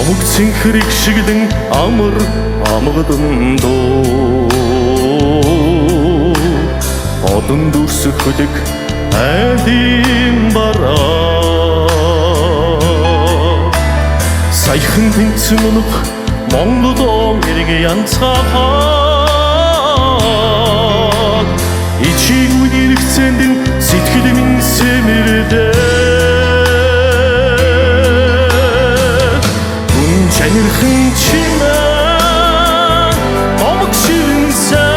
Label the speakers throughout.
Speaker 1: Цэнхэр игшигдэн амар амгадамдуу одон дүрсэх хөлөг айлын бараа саяхан тэнцэн унах Монголоо эрг янцгахаад ичиг үнэрхцэндэн сэтгэл минь сэмэрдээ Чанирхан чимээ омог ширэн сан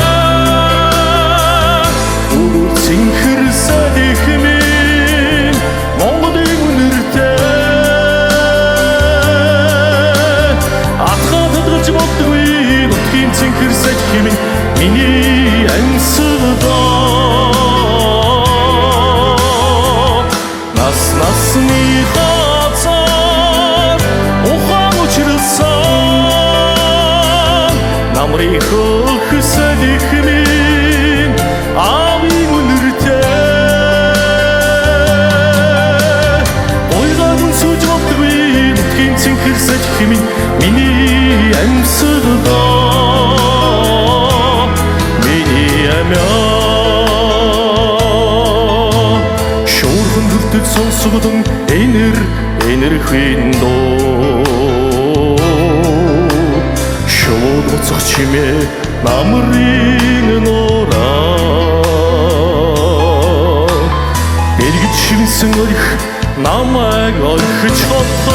Speaker 1: цэнхэр садих минь Монголын үнэртэй атгаад хөдөлж боддгүй нутгийн цэнхэр садих минь миний ансалдаа насны Намрын хөх садих минь авийн үнэртэй ойгоод сүж боддгүй нутгийн цэнхэр садих минь миний амьсгалаа миний амиа шуурхан хүртэл сонсгодон энерхин доо Шуудгоцох чимээ намрын нураа эргэж шивнсэн орих намайг орхиж хоцоод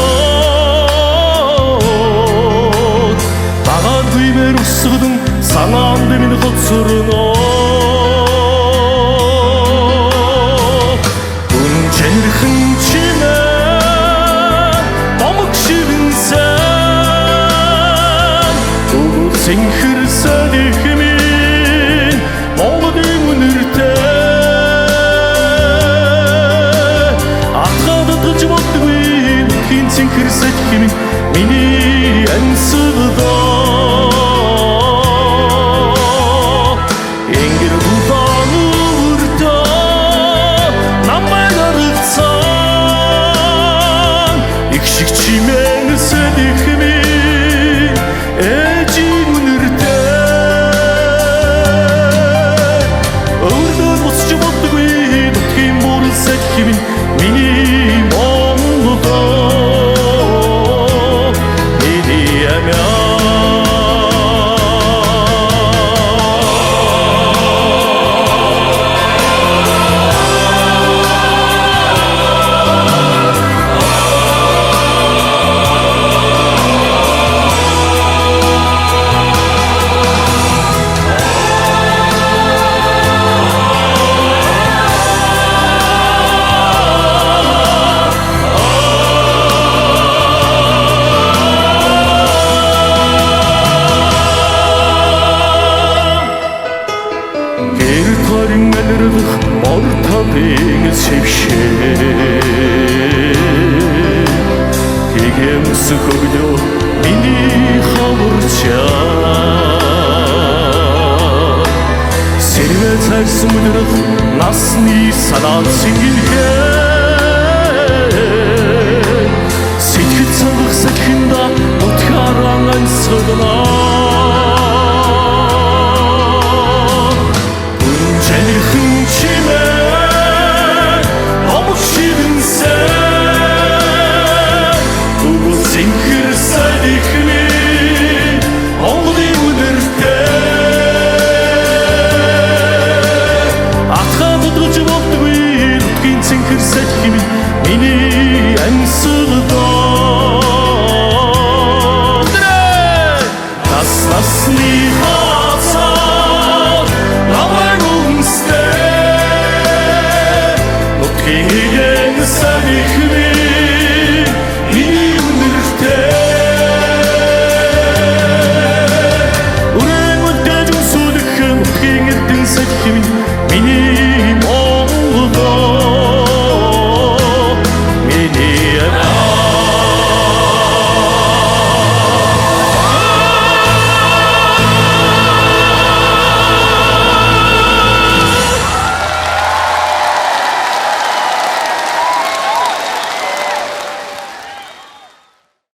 Speaker 1: дагаад бимээр өсгдөн санаанд минь хоцорноо Гүн чанирхан чимээ домог шивнсэн Цэнхэр садих минь Монголын үнэртэй атгаад хөдөлж боддгүй нутгийн цэнхэр садих минь миний ансалдаа Энгэр хулаан өртөө намайг аргацсан их шиг чимээ садих минь Миний Монголоо миний амиа Мортадын сэвшээ Хигэмс хөгдөө миний хаварчаа Сэрвэ цайсан өдрөх насны санаан сингэрхээ Сэтгэл цангах сахинда утгааран ансгаднаа Чанирхан чимээ омог шивнсэн цэнхэр садих минь Монголын үнэртэй атгаад хөдөлж боддгүй нутгийн цэнхэр садих минь миний ансалдаа насны хацаа намайг Садих минь